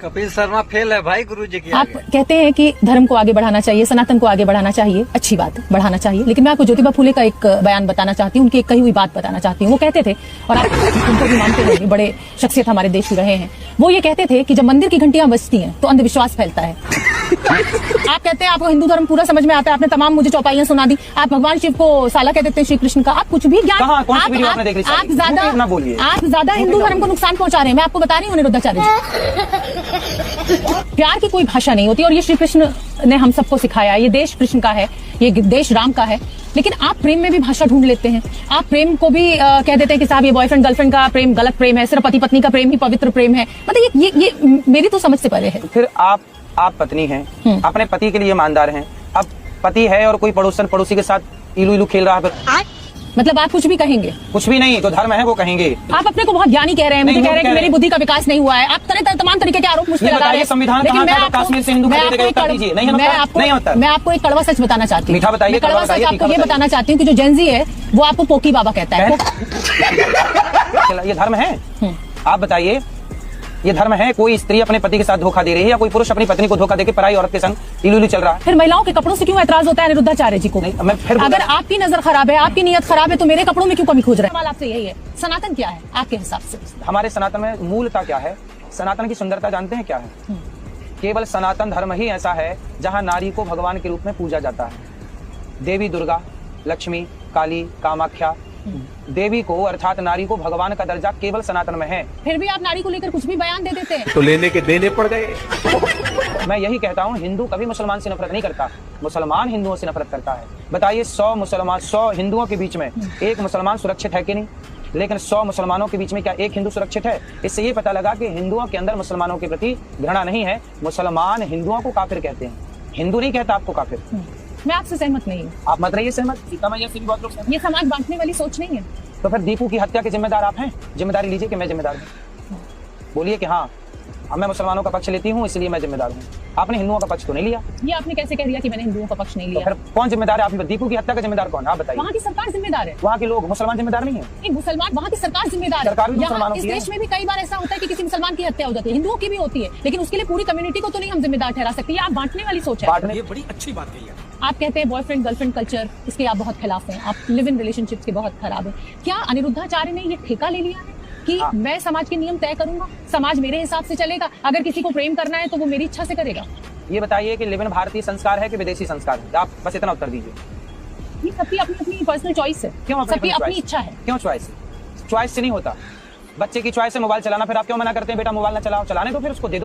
Kapil Sharma fail है भाई गुरु जी की आप आगे। कहते हैं कि धर्म को आगे बढ़ाना चाहिए, सनातन को आगे बढ़ाना चाहिए, अच्छी बात, बढ़ाना चाहिए। लेकिन मैं आपको ज्योतिबा फुले का एक बयान बताना चाहती हूँ, उनकी एक कही हुई बात बताना चाहती हूँ। वो कहते थे, और आप उनको भी मानते होंगे, बड़े शख्सियत हमारे देश के रहे हैं। वो ये कहते थे कि जब मंदिर की घंटियां बजती हैं तो अंधविश्वास फैलता है। आप कहते हैं आपको हिंदू धर्म पूरा समझ में आता है, आपने तमाम मुझे चौपाइयां सुना दी। आप भगवान शिव को साला कह देते हैं, श्री कृष्ण का। आप कुछ भी ज्ञान, आप ज्यादा हिंदू धर्म को नुकसान पहुंचा रहे हैं। मैं आपको बता रही हूँ अनिरुद्धाचार्य जी, प्यार की कोई भाषा नहीं होती। और ये श्री कृष्ण ने हम सबको सिखाया, ये देश कृष्ण का है, ये देश राम का है। लेकिन आप प्रेम में भी भाषा ढूंढ लेते हैं। आप प्रेम को भी कह देते हैं कि साहब ये बॉयफ्रेंड गर्लफ्रेंड का प्रेम गलत प्रेम है, सिर्फ पति पत्नी का प्रेम ही पवित्र प्रेम है। मतलब ये मेरी तो समझ से परे है। फिर आप पत्नी हैं, अपने पति के लिए ईमानदार हैं। अब पति है और कोई पड़ोसी के साथ इलू इलू खेल रहा है, मतलब आप कुछ भी कहेंगे? कुछ भी नहीं, तो धर्म है वो कहेंगे। आप अपने को बहुत ज्ञानी कह रहे हैं, मुझे कह रहे हैं कि मेरी बुद्धि का विकास नहीं हुआ है। आप तमाम तरीके के आरोप मुझ पर लगा रहे हैं। संविधान कश्मीर से हिंदू मैं आपको एक कड़वा सच बताना चाहती हूँ। मीठा बताइए, कड़वा सच आपको ये बताना चाहती हूँ कि जो जेनजी है वो आपको पोकी बाबा कहता है। ये धर्म है? आप बताइए, ये धर्म है? कोई स्त्री अपने पति के साथ धोखा दे रही है या कोई पुरुष अपनी पत्नी को धोखा देके पराई औरत के संग इलू इलू चल रहा है? फिर महिलाओं के कपड़ों से क्यों ऐतराज होता है अनिरुद्धाचार्य जी को? अगर आपकी नजर खराब है, आपकी नीयत खराब है, तो मेरे कपड़ों में क्यों कमी खोज रहे हैं? सवाल आपसे यही है, सनातन क्या है आपके हिसाब से? हमारे सनातन में मूलता क्या है? सनातन की सुंदरता जानते हैं क्या है? केवल सनातन धर्म ही ऐसा है जहाँ नारी को भगवान के रूप में पूजा जाता है। देवी दुर्गा, लक्ष्मी, काली, कामाख्या, देवी को अर्थात नारी को भगवान का दर्जा केवल सनातन में है। फिर भी आप नारी को लेकर कुछ भी बयान दे देते हैं। तो लेने के देने पड़ गए। मैं यही कहता हूँ, हिंदू कभी मुसलमान से नफरत नहीं करता, मुसलमान हिंदुओं से नफरत करता है। बताइए 100 हिंदुओं के बीच में एक मुसलमान सुरक्षित है कि नहीं? लेकिन 100 मुसलमानों के बीच में क्या एक हिंदू सुरक्षित है? इससे ये पता लगा कि हिंदुओं के अंदर मुसलमानों के प्रति घृणा नहीं है। मुसलमान हिंदुओं को काफिर कहते हैं, हिंदू नहीं कहता आपको काफिर। मैं आपसे सहमत नहीं हूँ। आप मत रहिए सहमत, सीता मैया से भी बहुत लोग सहमत। ये समाज बांटने वाली सोच नहीं है। तो फिर दीपू की हत्या के जिम्मेदार आप हैं? जिम्मेदारी लीजिए कि मैं जिम्मेदार हूँ। बोलिए कि हाँ, अब मैं मुसलमानों का पक्ष लेती हूँ इसलिए मैं जिम्मेदार हूँ। आपने हिंदुओं का पक्ष तो नहीं लिया। ये आपने कैसे कह दिया कि मैंने हिंदुओं का पक्ष नहीं लिया? तो फिर कौन जिम्मेदार है? आप दीपू की हत्या का जिम्मेदार कौन है? आप बताइए। वहाँ की सरकार जिम्मेदार है। वहाँ के लोग, मुसलमान जिम्मेदार नहीं है? एक मुसलमान, वहाँ की सरकार जिम्मेदार सरकार भी है। मुसलमानों इस की है। देश में भी कई बार ऐसा होता है कि किसी मुसलमान की हत्या हो जाती है, हिंदुओं की भी होती है, लेकिन उसके लिए पूरी कम्युनिटी को तो नहीं हम जिम्मेदार ठहरा सकते। ये आप बांटने वाली सोच है। ये बड़ी अच्छी बात कही है। आप कहते हैं बॉयफ्रेंड गर्लफ्रेंड कल्चर, इसके आप बहुत खिलाफ हैं। आप लिव इन रिलेशनशिप्स के बहुत खराब हैं। क्या अनिरुद्धाचार्य ने ये ठेका ले लिया है कि मैं समाज के नियम तय करूंगा, समाज मेरे हिसाब से चलेगा, अगर किसी को प्रेम करना है तो वो मेरी इच्छा से करेगा? ये बताइए कि लिव इन भारतीय संस्कार है कि विदेशी संस्कार है? आप बस इतना उत्तर दीजिए। ये सबकी अपनी अपनी पर्सनल चॉइस है। क्यों सबकी अपनी इच्छा है। क्यों चॉइस? चॉइस से नहीं होता। बच्चे की चॉइस है मोबाइल चलाना, फिर आप क्यों मना करते हैं बेटा मोबाइल ना चलाओ? चलाने तो फिर उसको दे दो।